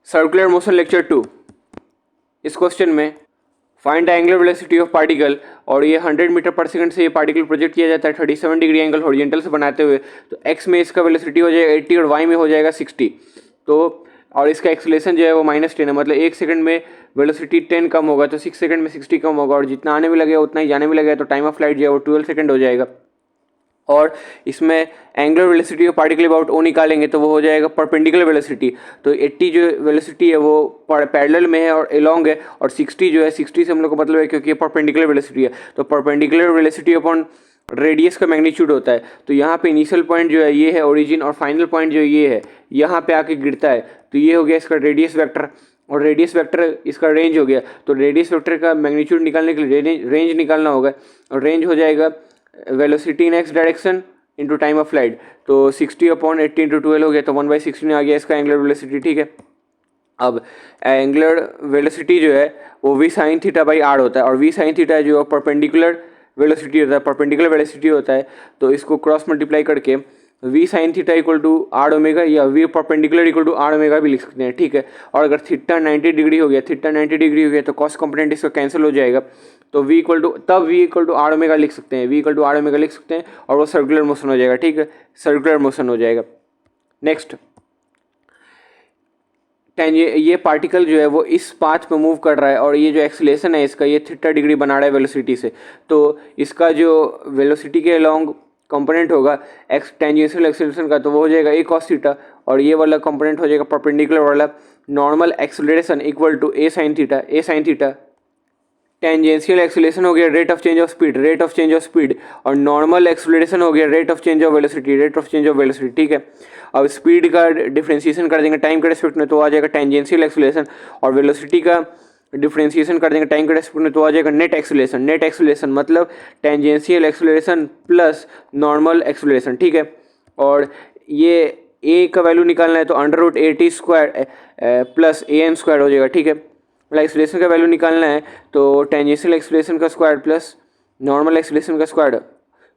Circular motion lecture 2। इस question में find the angular velocity of particle, और ये 100 मीटर पर सेकंड से ये पार्टिकल प्रोजेक्ट किया जाता है 37 डिग्री एंगल हॉरिजॉन्टल से बनाते हुए। तो एक्स में इसका वेलोसिटी हो जाएगा 80 और वाई में हो जाएगा 60। तो और इसका एक्सेलेरेशन जो है वो -10 है, मतलब 1 सेकंड में वेलोसिटी 10 कम होगा तो 6 सेकंड में 60 कम होगा, और जितना आने में लगेगा उतना ही जाने में लगेगा, तो टाइम ऑफ फ्लाइट जो है वो 12 सेकंड हो जाएगा। और इसमें angular velocity of particle about O निकालेंगे तो वो हो जाएगा परपेंडिकुलर वेलोसिटी। तो 80 जो वेलोसिटी है वो पैरेलल में है और एलोंग है, और 60 जो है 60 से हम लोग को मतलब है क्योंकि ये परपेंडिकुलर वेलोसिटी है, तो परपेंडिकुलर वेलोसिटी अपॉन रेडियस का मैग्नीट्यूड होता है। तो यहाँ पे इनिशियल पॉइंट जो है ये है ओरिजिन, और फाइनल पॉइंट जो ये है यहाँ पे आके गिरता है, तो ये हो गया इसका रेडियस वेक्टर, और रेडियस वेक्टर इसका रेंज हो गया। तो रेडियस वेक्टर का मैग्नीट्यूड निकालने के लिए रेंज निकालना होगा, और रेंज हो जाएगा velocity in x direction into time of flight. तो 60/80 इंटू 12 हो गया, तो 1/16 आ गया इसका एंगुलर वेलोसिटी। ठीक है, अब एंगुलर वेलोसिटी जो है वो v sin theta by r होता है, और v sin थीटा जो परपेंडिकुलर वेलोसिटी होता है, परपेंडिकुलर वेलोसिटी होता है, तो इसको क्रॉस मल्टीप्लाई करके v sin theta equal to r omega या v perpendicular equal to r omega भी लिख सकते हैं। ठीक है, और अगर थीटा 90 डिग्री हो गया, थीटा 90 डिग्री हो गया तो कॉस कंपोनेंट इसका कैंसिल हो जाएगा, तो v equal to r omega लिख सकते हैं, v equal to r omega लिख सकते हैं, और वो सर्कुलर मोशन हो जाएगा। ठीक है, सर्कुलर मोशन हो जाएगा। नेक्स्ट, ये पार्टिकल जो है वो इस पाथ पे मूव कर रहा है, और ये जो एक्सीलरेशन है इसका ये थीटा डिग्री बना रहा है वेलोसिटी से, तो इसका जो वेलोसिटी के अलोंग कंपोनेंट होगा एक्स टेंजेंशियल एक्सीलरेशन का, तो वो हो जाएगा a cos थीटा, और ये वाला कंपोनेंट हो जाएगा परपेंडिकुलर वाला normal acceleration equal to a sin theta. Tangential acceleration हो गया rate of change of speed, और नॉर्मल एक्सीलरेशन हो गया rate of change of velocity. ठीक है, अब स्पीड का डिफरेंशिएशन कर देंगे टाइम के रेस्पेक्ट में तो आ जाएगा टेंजेंशियल एक्सीलरेशन, और वेलोसिटी का डिफरेंशिएशन कर देंगे टाइम के रेस्पेक्ट में तो आ जाएगा नेट एक्सीलरेशन मतलब tangential acceleration plus normal acceleration. ठीक है, और ये a का वैल्यू निकालना है तो √AT² प्लस AM² हो जाएगा। ठीक है, एक्सीलरेशन का वैल्यू निकालना है तो टेंजेंशियल एक्सीलरेशन का स्क्वायर प्लस नॉर्मल एक्सीलरेशन का स्क्वायर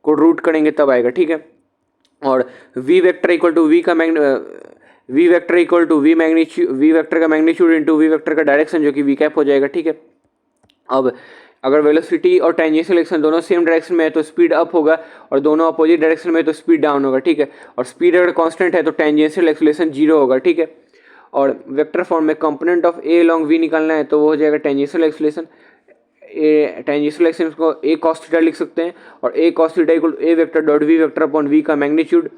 को रूट करेंगे तब आएगा। ठीक है, और v vector equal to v vector का मैग्नीट्यूड इंटू v वेक्टर का डायरेक्शन जो कि v कैप हो जाएगा। ठीक है, अब अगर वेलोसिटी और टेंजेंशियल एक्सीलरेशन दोनों सेम डायरेक्शन में है तो स्पीड अप होगा, और दोनों अपोजिट डायरेक्शन में है तो स्पीड डाउन होगा। ठीक है, और स्पीड अगर कांस्टेंट है तो टेंजेंशियल एक्सीलरेशन 0 होगा। ठीक है, और वेक्टर फॉर्म में component of a long v निकालना है तो वो हो जाएगा टेंजेंशियल एक्सीलरेशन को a cos थीटा लिख सकते हैं, और a cos theta equal to a vector dot v vector upon v का मैग्नीट्यूड,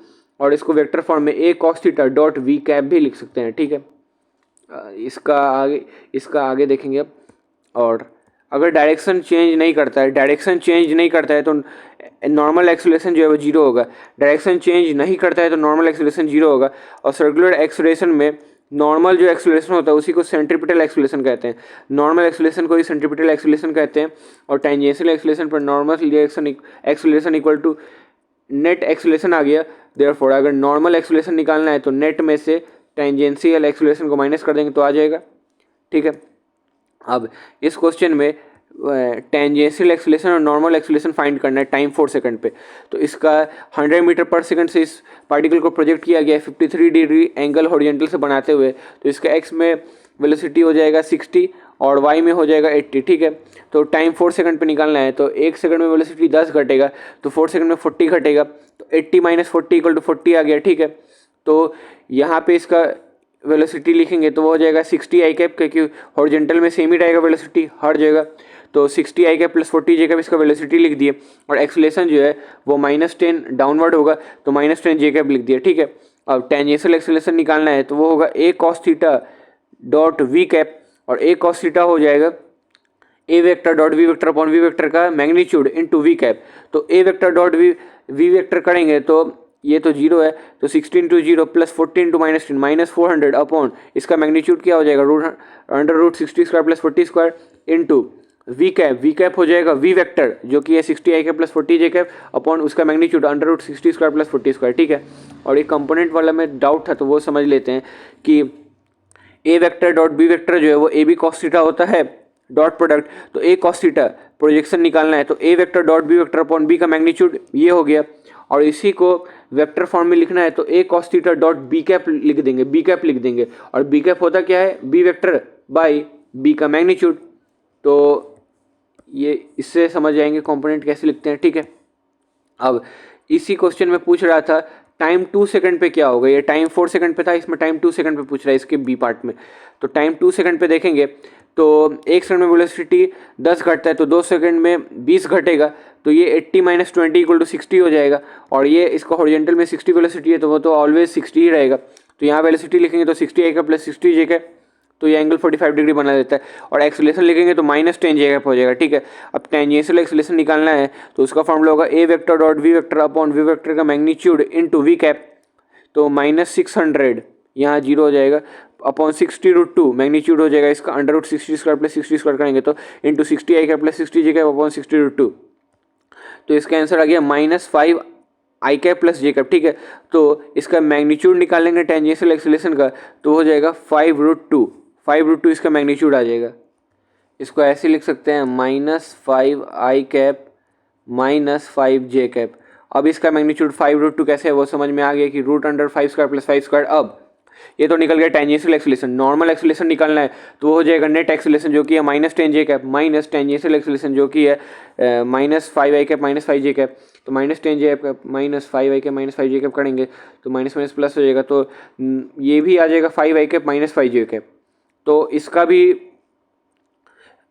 और इसको वेक्टर फॉर्म में a cos theta dot v cap भी लिख सकते हैं। ठीक है, इसका आगे देखेंगे अब। और अगर डायरेक्शन चेंज नहीं करता है तो नॉर्मल एक्सीलरेशन जो है वो 0 होगा, डायरेक्शन चेंज नहीं करता है तो नॉर्मल एक्सीलरेशन 0 होगा, और सर्कुलर एक्सीलरेशन में नॉर्मल जो एक्सीलरेशन होता है उसी को सेंट्रीपिटल एक्सीलरेशन कहते हैं, नॉर्मल एक्सीलरेशन को ही सेंट्रीपिटल एक्सीलरेशन कहते हैं, और टेंजेंशियल एक्सीलरेशन पर normal acceleration equal to net acceleration आ गया। देयरफॉर अगर नॉर्मल एक्सीलरेशन निकालना है तो नेट में से टेंजेंशियल एक्सीलरेशन को माइनस कर देंगे तो आ जाएगा। ठीक है, अब इस क्वेश्चन में टेंजेंशियल एक्सीलरेशन और नॉर्मल एक्सीलरेशन फाइंड करना है टाइम 4 सेकंड पे। तो इसका 100 मीटर पर सेकंड से इस पार्टिकल को प्रोजेक्ट किया गया है 53 डिग्री एंगल हॉरिजॉन्टल से बनाते हुए, तो इसका एक्स में वेलोसिटी हो जाएगा 60 और वाई में हो जाएगा 80। ठीक है, तो टाइम 4 सेकंड पे निकालना है, तो 1 सेकंड में वेलोसिटी 10 घटेगा तो 4 सेकंड में 40 घटेगा, तो 80 - 40 इक्वल टू 40 आ गया। ठीक है, तो यहाँ पे इसका वेलोसिटी लिखेंगे तो वो हो जाएगा 60 i कैप, क्योंकि हॉरिजॉन्टल में सेम ही रहेगा वेलोसिटी हर जगह, तो 60 i cap plus 40 j cap इसका वेलोसिटी लिख दिए, और एक्सीलरेशन जो है वो -10 डाउनवर्ड होगा तो -10 j कैप लिख दिया। ठीक है, अब टेंजेंशियल एक्सीलरेशन निकालना है तो वो होगा a cos theta dot v cap, और a cos थीटा हो जाएगा a vector dot v vector upon v vector का मैग्नीट्यूड इंटू v कैप, तो a vector dot v vector करेंगे तो ये तो 0 है, तो 16 × 0 प्लस 14 × -10 -400 अपॉन इसका मैग्नीट्यूड क्या हो जाएगा √60² प्लस 40² इंटू वी कैप हो जाएगा v वेक्टर जो कि है 60 i cap plus 40 j cap upon उसका मैग्नीट्यूड √60² प्लस 40²। ठीक है, और ये कंपोनेंट वाला में डाउट था तो वो समझ लेते हैं कि a vector dot b vector जो है वो a b cos थीटा होता है डॉट प्रोडक्ट, तो a cos थीटा प्रोजेक्शन निकालना है तो a vector dot b vector upon b का मैग्नीट्यूड ये हो गया, और इसी को वेक्टर फॉर्म में लिखना है तो a cos theta dot b cap लिख देंगे, बी कैप लिख देंगे। और बी कैप होता क्या है, बी वेक्टर बाई बी का मैग्नीट्यूड। तो ये इससे समझ जाएंगे कंपोनेंट कैसे लिखते हैं, ठीक है। अब इसी क्वेश्चन में पूछ रहा था टाइम 2 सेकंड पे क्या होगा, ये टाइम 4 सेकंड पे था, इसमें टाइम 2 सेकंड पे पूछ रहा है इसके बी पार्ट में। तो टाइम 2 सेकंड पे देखेंगे तो 1 सेकंड में वेलोसिटी 10 घटता है तो 2 सेकंड में 20 घटेगा, तो ये 80 माइनस 20 इक्वल टू 60 हो जाएगा। और ये इसका हॉरिजॉन्टल में 60 वेलोसिटी है तो वो तो ऑलवेज 60 ही रहेगा। तो यहाँ वेलोसिटी लिखेंगे तो 60 आएगा प्लस 60 जे का, तो ये एंगल 45 डिग्री बना देता है। और एक्सेलरेशन लिखेंगे तो माइनस 10 जे कैप हो जाएगा, ठीक है। अब टेंजेंशियल एक्सेलरेशन निकालना है तो उसका फॉर्मूला होगा A vector dot V vector upon V vector का मैग्नीट्यूड इनटू वी कैप। तो माइनस 600 यहाँ जीरो हो जाएगा अपॉन 60√2 मैग्नीट्यूड हो जाएगा इसका √60² प्लस 60² करेंगे तो इंटू 60 आई कैप प्लस 60 जे कैप अपॉन 60√2। तो इसका आंसर आ गया -5 आई कैप प्लस जे कैप, ठीक है। तो इसका मैग्नीट्यूड निकालेंगे टेंजेंशियल एक्सेलरेशन का तो हो जाएगा 5√2, 5√2 इसका मैग्नीट्यूड आ जाएगा। इसको ऐसे लिख सकते हैं -5 आई कैप -5 जे कैप। अब इसका मैग्नीट्यूड 5√2 कैसे है वो समझ में आ गया कि √5² प्लस 5²। अब ये तो निकल गया टेंजेंशियल एक्सेलरेशन। नॉर्मल एक्सेलरेशन निकालना है तो वो हो जाएगा नेट एक्सेलरेशन जो कि है -10 जे कैप माइनस टेंजेंशियल एक्सेलरेशन जो कि है -5 आई कैप -5 जे कैप। तो -10 जे कैप -5 आई कैप -5 जे कैप करेंगे तो माइनस माइनस प्लस हो जाएगा, तो ये भी आ जाएगा 5 आई कैप -5 जे कैप। तो इसका भी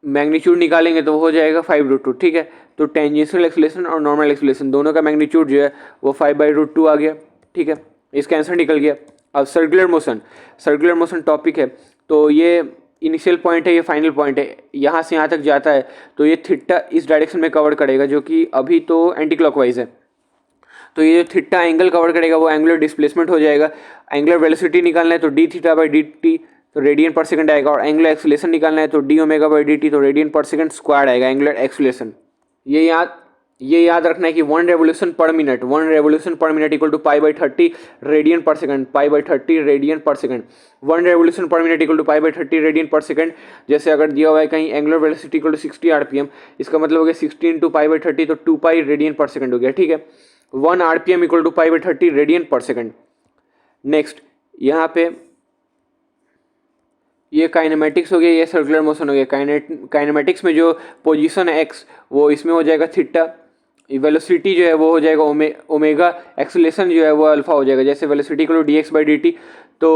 मैग्नीट्यूड निकालेंगे तो हो जाएगा 5√2, ठीक है। तो टेंजेंशियल एक्सेलरेशन और नॉर्मल एक्सेलरेशन दोनों का मैग्नीट्यूड जो है वो 5/√2 आ गया, ठीक है। इसका आंसर निकल गया। अब सर्कुलर मोशन टॉपिक है तो ये इनिशियल पॉइंट है, ये फाइनल पॉइंट है, यहाँ से यहाँ तक जाता है तो ये थीटा इस डायरेक्शन में कवर करेगा जो कि अभी तो एंटी क्लॉकवाइज है। तो ये जो थीटा एंगल कवर करेगा वो एंगुलर डिस्प्लेसमेंट हो जाएगा। एंगुलर वेलोसिटी निकालना है तो D theta by D T तो रेडियन पर सेकंड आएगा। और एंगुलर एक्सेलरेशन निकालना है तो D omega by D T तो रेडियन पर सेकंड स्क्वायर आएगा एंगुलर एक्सेलरेशन। ये याद रखना है कि 1 revolution per minute equal to π/30 radian per second, π/30 radian per second. 1 revolution per minute equal to π/30 radian per second. जैसे अगर दिया हुआ है कहीं angular velocity equal to 60 RPM, इसका मतलब हो गया 60 इंटू π/30 तो 2π रेडियन पर सेकंड हो गया, ठीक है। 1 RPM equal to π/30 radian per second. Next यहाँ पे ये काइनेमेटिक्स हो गया, ये सर्कुलर मोशन हो गया। काइनेमेटिक्स में जो पोजीशन है एक्स वो इसमें हो जाएगा थीटा, वेलोसिटी जो है वो हो जाएगा ओमेगा, एक्सेलरेशन जो है वो अल्फा हो जाएगा। जैसे velocity equal to dx by dt तो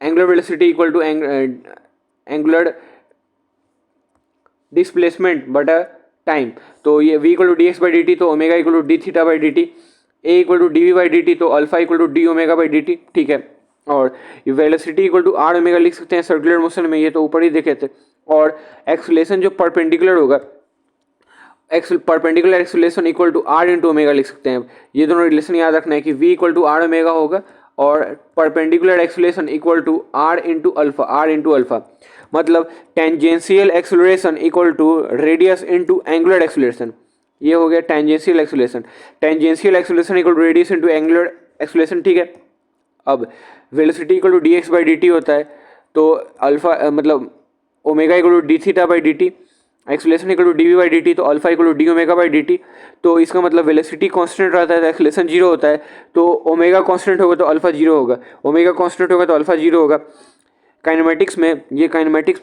angular velocity equal to angular displacement बटा टाइम, तो ये v equal to dx by dt तो omega equal to D theta by dt, a equal to dv by dt तो alpha equal to d omega by dt, ठीक है। और velocity equal to r omega लिख सकते हैं circular motion में, ये तो ऊपर ही देखे थे। और एक्सेलरेशन जो परपेंडिकुलर होगा, perpendicular acceleration equal to r into omega लिख सकते हैं। ये दोनों रिलेशन याद रखना है कि v equal to r omega होगा और perpendicular acceleration equal to r into alpha. मतलब tangential acceleration equal to radius into angular acceleration, ये हो गया tangential acceleration. Tangential acceleration equal to radius into angular acceleration, ठीक है। अब velocity equal to dx by dt होता है तो अल्फा मतलब omega equal to D theta by D T, acceleration equal to D V by D T तो alpha equal to d omega by D T. तो इसका मतलब velocity constant रहता है तो एक्सेलरेशन 0 होता है, तो ओमेगा कांस्टेंट होगा तो अल्फा 0 होगा, ओमेगा कांस्टेंट होगा तो अल्फा 0 होगा। काइनेमेटिक्स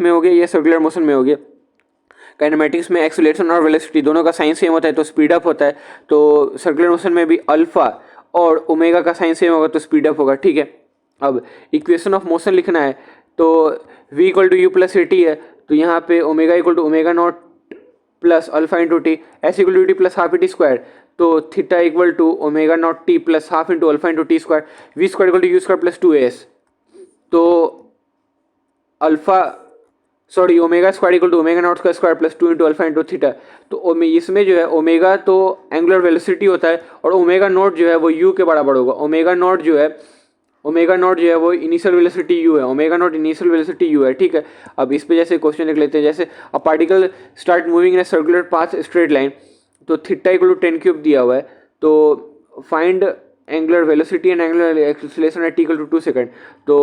में हो गया, ये सर्कुलर मोशन में हो गया। काइनेमेटिक्स में एक्सेलरेशन और वेलोसिटी दोनों का साइन सेम होता है तो स्पीड अप होता है, तो सर्कुलर मोशन में भी अल्फा और ओमेगा का साइन सेम होगा तो स्पीड अप होगा, ठीक है। अब इक्वेशन ऑफ मोशन लिखना है तो v equal to you plus A T है, तो यहाँ पे omega equal to omega not plus alpha into T, S equal to T plus half T square, तो theta equal to omega naught T plus half into alpha into T square, V square equal to U square plus 2as। तो omega square equal to omega naught का square plus 2 into alpha into theta. तो इसमें जो है omega तो angular velocity होता है और ओमेगा नॉट जो है वो यू के बराबर होगा। ओमेगा नॉट जो है वो इनिशियल वेलोसिटी यू है, omega naught initial velocity you है, ठीक है। अब इस पे जैसे क्वेश्चन लिख लेते हैं, जैसे a particle start moving in a circular path straight line, तो थीटा इक्वल टू 10 क्यूब दिया हुआ है, तो find angular velocity and angular acceleration at t equal to 2 second. तो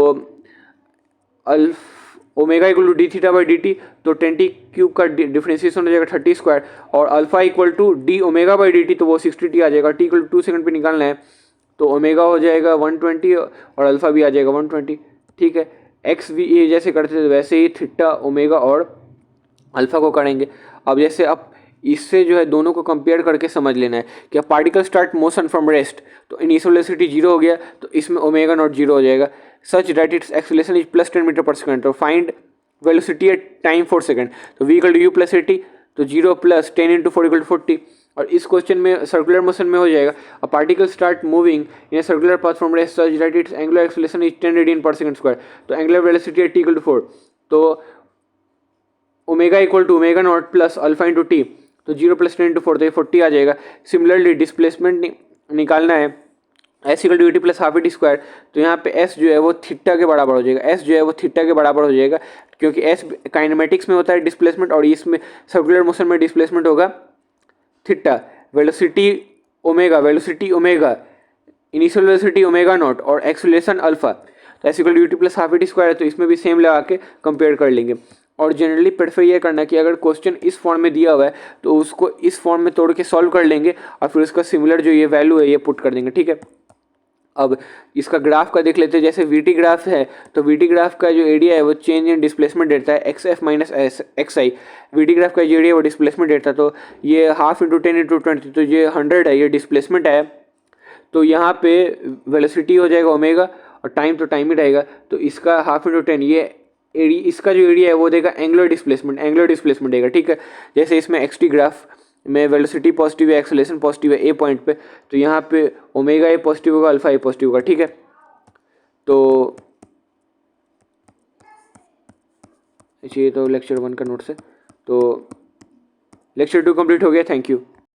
omega equal to D theta by D T तो 10t cube का differentiation हो जाएगा 30 स्क्वायर, और alpha equal to d omega by D T तो वो 60t आ जाएगा। t equal to 2 second पे निकालना है तो ओमेगा हो जाएगा 120 और अल्फ़ा भी आ जाएगा 120, ठीक है। एक्स भी ये जैसे करते थे वैसे ही थीटा ओमेगा और अल्फ़ा को करेंगे। अब जैसे अब इससे जो है दोनों को कंपेयर करके समझ लेना है कि particle start motion from rest, तो इनिशियल वेलोसिटी जीरो हो गया, तो इसमें ओमेगा नॉट जीरो हो जाएगा, such that it's acceleration is plus 10 metre per second. तो find velocity at time 4 second, तो v equal to you plus 80, तो 0 प्लस 10 इंटू 4 इक्वल टू 40। और इस क्वेश्चन में सर्कुलर मोशन में हो जाएगा, a particle start moving in a circular path from rest such that it's angular acceleration is 10 radian per second square, तो angular velocity at t equal to 4, तो omega equal to omega not plus alpha into t, तो 0 plus 10 into 4, तो ये 40 आ जाएगा। Similarly displacement निकालना है, s equal to T plus half a t square, तो यहाँ पे एस जो है वो थीटा के बराबर हो जाएगा, एस जो है वो थीटा के बराबर हो जाएगा, क्योंकि एस काइनेमेटिक्स में होता है डिस्प्लेसमेंट और इसमें सर्कुलर मोशन में डिस्प्लेसमेंट होगा theta. Velocity omega, initial velocity omega not और एक्सेलरेशन अल्फा, तो s equal to T plus half a t square है, तो इसमें भी सेम लगा के कंपेयर कर लेंगे। और जनरली प्रेफर ये करना कि अगर क्वेश्चन इस फॉर्म में दिया हुआ है तो उसको इस फॉर्म में तोड़ के सॉल्व कर लेंगे और फिर उसका सिमिलर जो ये वैल्यू है ये पुट कर देंगे, ठीक है। अब इसका ग्राफ का देख लेते हैं। जैसे वीटी ग्राफ है तो वीटी ग्राफ का जो एरिया है वो चेंज इन डिस्प्लेसमेंट देता है एक्स एफ माइनस एक्स आई। वीटी ग्राफ का जो एरिया है वो डिस्प्लेसमेंट देता है, तो ये हाफ इंटू 10 इंटू 20, तो ये 100 है, ये डिस्प्लेसमेंट है। तो यहाँ पे वेलोसिटी हो जाएगा ओमेगा और टाइम तो टाइम ही रहेगा, तो इसका हाफ इंटू 10 ये एरिया, इसका जो एरिया है वो देगा एंगुलर डिस्प्लेसमेंट देगा, ठीक है। जैसे इसमें एक्स टी ग्राफ में वेलोसिटी पॉजिटिव है, एक्सेलरेशन पॉजिटिव है ए पॉइंट पे, तो यहाँ पे ओमेगा ए पॉजिटिव होगा, अल्फा ए पॉजिटिव होगा, ठीक है। तो ये तो लेक्चर 1 का नोट्स है, तो लेक्चर 2 कंप्लीट हो गया, थैंक यू।